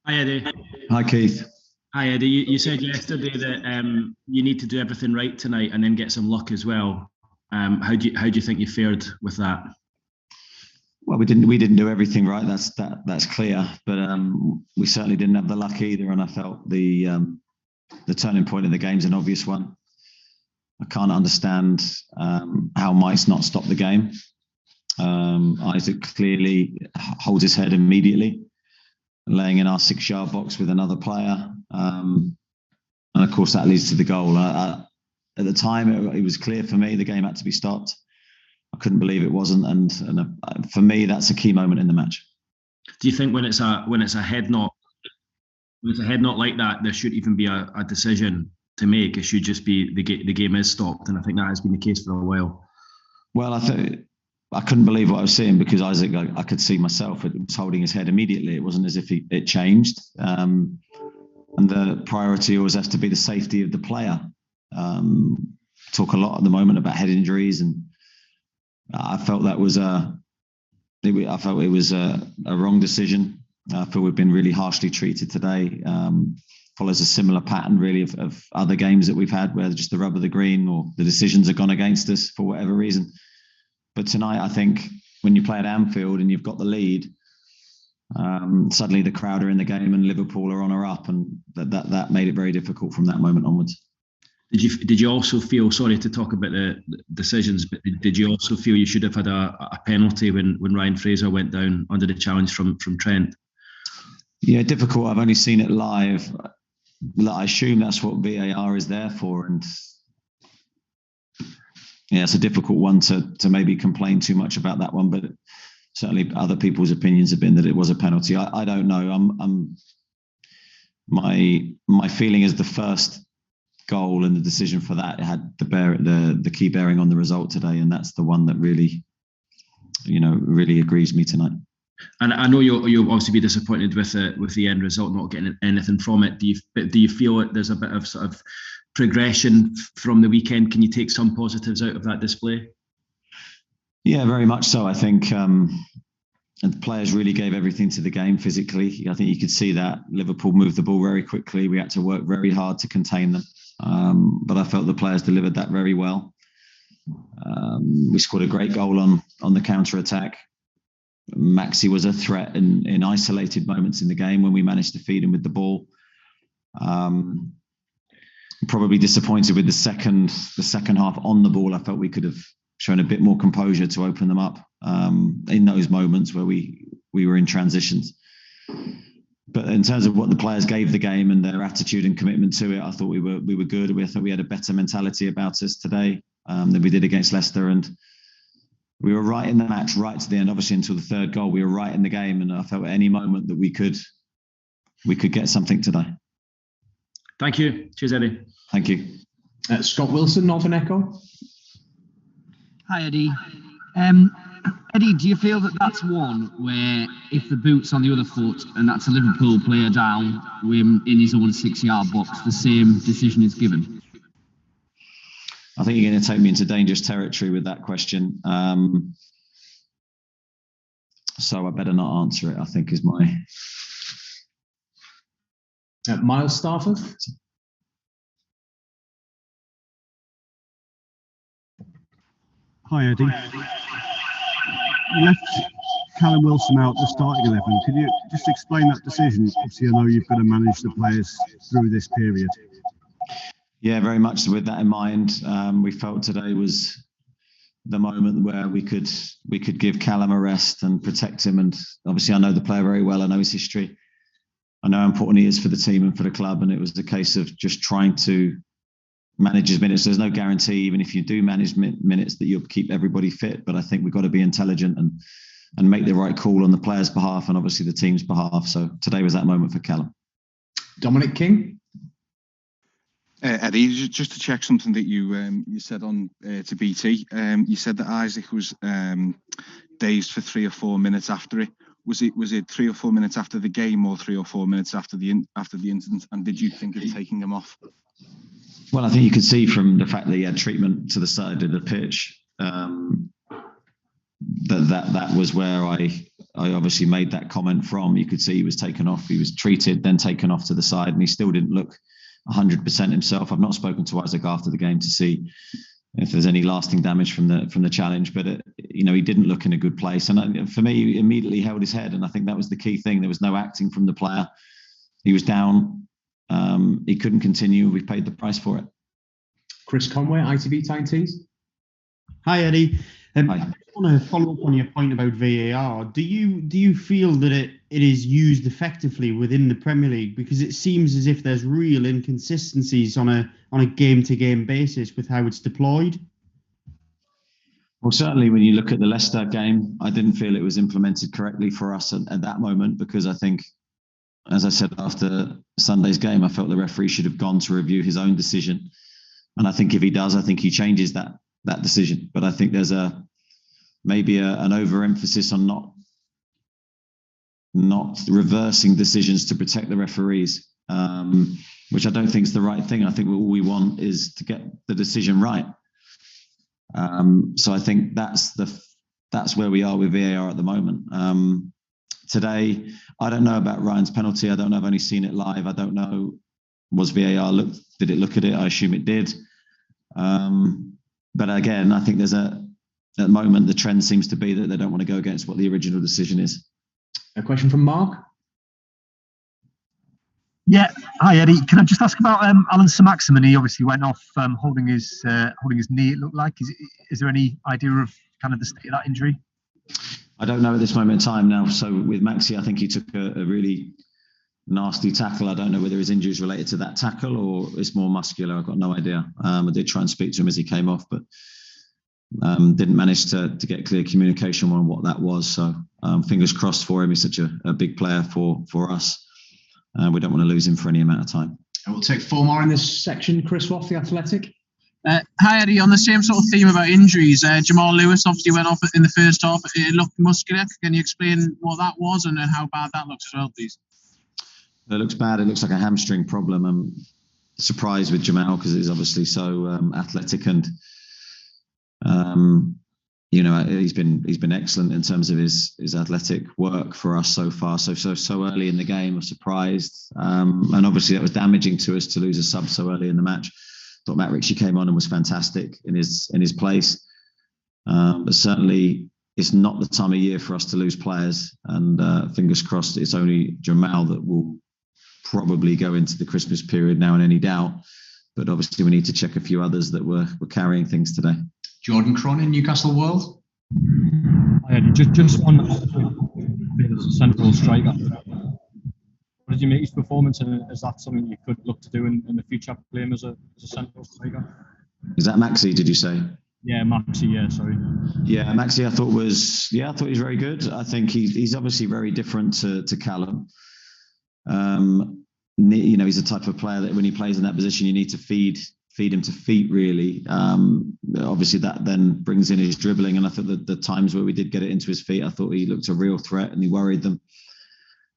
Hi Eddie. Hi, Keith. Hi Eddie. You said yesterday that you need to do everything right tonight and then get some luck as well. How do you think you fared with that? Well, we didn't do everything right. That's clear. But we certainly didn't have the luck either. And I felt the turning point in the game's an obvious one. I can't understand how Mike's not stopped the game. Isaac clearly holds his head immediately, laying in our 6-yard box with another player. And of course, that leads to the goal. At the time, it was clear for me the game had to be stopped. I couldn't believe it wasn't. And for me, that's a key moment in the match. Do you think when it's a head knock, when it's a head knock like that, there should even be a decision to make? It should just be the game is stopped, and I think that has been the case for a while. Well, I couldn't believe what I was seeing because Isaac, I could see myself. It was holding his head immediately. It wasn't as if it changed. And the priority always has to be the safety of the player. Talk a lot at the moment about head injuries, and I felt that was I felt it was a wrong decision. I feel we've been really harshly treated today. Follows a similar pattern really of other games that we've had where just the rub of the green or the decisions have gone against us for whatever reason. But tonight, I think when you play at Anfield and you've got the lead, suddenly the crowd are in the game and Liverpool are on or up, and that made it very difficult from that moment onwards. Did you also feel, sorry to talk about the decisions, but did you also feel you should have had a penalty when Ryan Fraser went down under the challenge from Trent? Yeah, difficult. I've only seen it live. I assume that's what VAR is there for, and yeah, it's a difficult one to maybe complain too much about that one, but certainly other people's opinions have been that it was a penalty. I don't know. My feeling is the first goal and the decision for that had the key bearing on the result today, and that's the one that really aggrieves me tonight. And I know you'll obviously be disappointed with the end result, not getting anything from it. Do you feel that there's a bit of sort of progression from the weekend? Can you take some positives out of that display? Yeah, very much so. I think the players really gave everything to the game physically. I think you could see that Liverpool moved the ball very quickly. We had to work very hard to contain them. But I felt the players delivered that very well. We scored a great goal on the counter-attack. Maxi was a threat in isolated moments in the game when we managed to feed him with the ball. Probably disappointed with the second half on the ball. I felt we could have shown a bit more composure to open them up in those moments where we were in transitions. But in terms of what the players gave the game and their attitude and commitment to it, I thought we were good. I thought we had a better mentality about us today than we did against Leicester, and we were right in the match, right to the end. Obviously, until the third goal, we were right in the game, and I felt at any moment that we could get something today. Thank you. Cheers, Eddie. Thank you. Scott Wilson, Northern Echo. Hi, Eddie. Eddie, do you feel that that's one where if the boot's on the other foot and that's a Liverpool player down in his own 6-yard box, the same decision is given? I think you're going to take me into dangerous territory with that question. So I better not answer it, I think is my... Miles Stafford. Hi, Eddie. You left Callum Wilson out the starting 11. Could you just explain that decision? Obviously, I know you've got to manage the players through this period. Yeah, very much with that in mind. We felt today was the moment where we could give Callum a rest and protect him. And obviously, I know the player very well. I know his history. I know how important he is for the team and for the club. And it was a case of just trying to manage his minutes. There's no guarantee, even if you do manage minutes, that you'll keep everybody fit. But I think we've got to be intelligent and make the right call on the players' behalf and obviously the team's behalf. So today was that moment for Callum. Dominic King. Eddie, just to check something that you said on to BT. You said that Isaac was dazed for 3 or 4 minutes after it. Was it 3 or 4 minutes after the game or 3 or 4 minutes after the incident? And did you think of taking him off? Well, I think you could see from the fact that he had treatment to the side of the pitch that was where I I obviously made that comment from, you could see he was taken off, he was treated, then taken off to the side, and he still didn't look 100% himself. I've not spoken to Isaac after the game to see if there's any lasting damage from the challenge, but he didn't look in a good place. And for me, he immediately held his head, and I think that was the key thing. There was no acting from the player. He was down. He couldn't continue. We paid the price for it. Chris Conway, ITV Tyne-Tees. Hi, Eddie. Hi. I just want to follow up on your point about VAR. Do you feel that it is used effectively within the Premier League? Because it seems as if there's real inconsistencies on a game-to-game basis with how it's deployed. Well, certainly when you look at the Leicester game, I didn't feel it was implemented correctly for us at that moment, because I think, as I said after Sunday's game, I felt the referee should have gone to review his own decision. And I think if he does, I think he changes that decision. But I think there's maybe an overemphasis on not reversing decisions to protect the referees, which I don't think is the right thing. I think all we want is to get the decision right. So I think that's where we are with VAR at the moment. Today, I don't know about Ryan's penalty. I don't know. I've only seen it live. I don't know. Was VAR did it look at it? I assume it did. But again, I think at the moment, the trend seems to be that they don't want to go against what the original decision is. A question from Mark. Yeah, hi Eddie. Can I just ask about Alan Saint-Maximin? He obviously went off holding his knee. It looked like. Is there any idea of kind of the state of that injury? I don't know at this moment in time now. So with Maxi, I think he took a really nasty tackle. I don't know whether his injury is related to that tackle or it's more muscular. I've got no idea. I did try and speak to him as he came off, but didn't manage to get clear communication on what that was. So fingers crossed for him. He's such a big player for us. We don't want to lose him for any amount of time. And we'll take 4 more in this section. Chris Roth, The Athletic. Hi Eddie, on the same sort of theme about injuries, Jamal Lewis obviously went off in the first half. It looked muscular. Can you explain what that was and how bad that looks as well, please? It looks bad. It looks like a hamstring problem. I'm surprised with Jamal because he's obviously so athletic and he's been excellent in terms of his athletic work for us so far. So early in the game, I'm surprised, and obviously that was damaging to us to lose a sub so early in the match. Thought Matt Ritchie came on and was fantastic in his place, but certainly it's not the time of year for us to lose players. And fingers crossed, it's only Jamal that will probably go into the Christmas period now in any doubt. But obviously we need to check a few others that were carrying things today. Jordan Cronin, Newcastle World. Just on the central striker. What did you make his performance, and is that something you could look to do in the future, play him as a central striker? Is that Maxi, did you say? Yeah, Maxi, yeah, sorry. Yeah, Maxi I thought he was very good. I think he's obviously very different to Callum. He's the type of player that when he plays in that position, you need to feed him to feet, really. Obviously, that then brings in his dribbling. And I thought that the times where we did get it into his feet, I thought he looked a real threat and he worried them.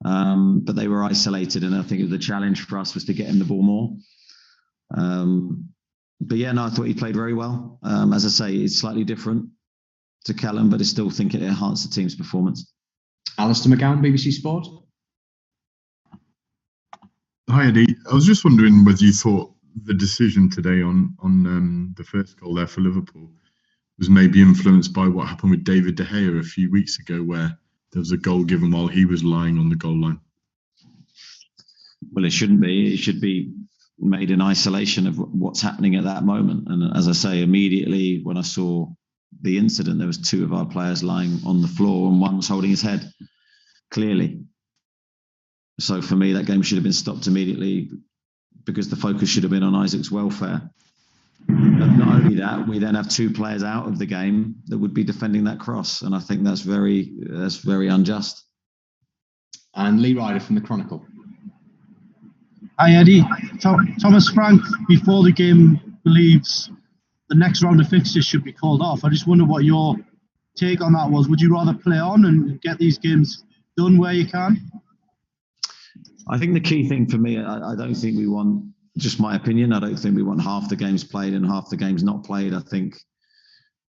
But they were isolated. And I think the challenge for us was to get him the ball more. I thought he played very well. As I say, it's slightly different to Callum, but I still think it enhanced the team's performance. Alistair McGowan, BBC Sport. Hi, Eddie. I was just wondering whether you thought the decision today on the first goal there for Liverpool was maybe influenced by what happened with David De Gea a few weeks ago, where there was a goal given while he was lying on the goal line. Well, it shouldn't be. It should be made in isolation of what's happening at that moment. And as I say, immediately when I saw the incident, there was 2 of our players lying on the floor and one was holding his head, clearly. So for me, that game should have been stopped immediately because the focus should have been on Isaac's welfare. But not only that, we then have 2 players out of the game that would be defending that cross. And I think that's very unjust. And Lee Ryder from the Chronicle. Hi Eddie. Thomas Frank, before the game, believes the next round of fixtures should be called off. I just wonder what your take on that was. Would you rather play on and get these games done where you can? I think the key thing for me, I don't think we want, just my opinion, I don't think we want half the games played and half the games not played. I think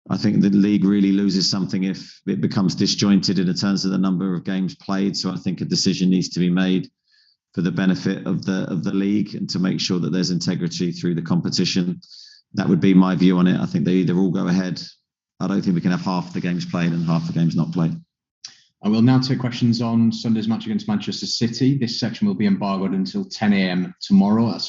I think the league really loses something if it becomes disjointed in terms of the number of games played. So I think a decision needs to be made for the benefit of the league and to make sure that there's integrity through the competition. That would be my view on it. I think they either all go ahead. I don't think we can have half the games played and half the games not played. I will now take questions on Sunday's match against Manchester City. This section will be embargoed until 10 a.m. tomorrow. That's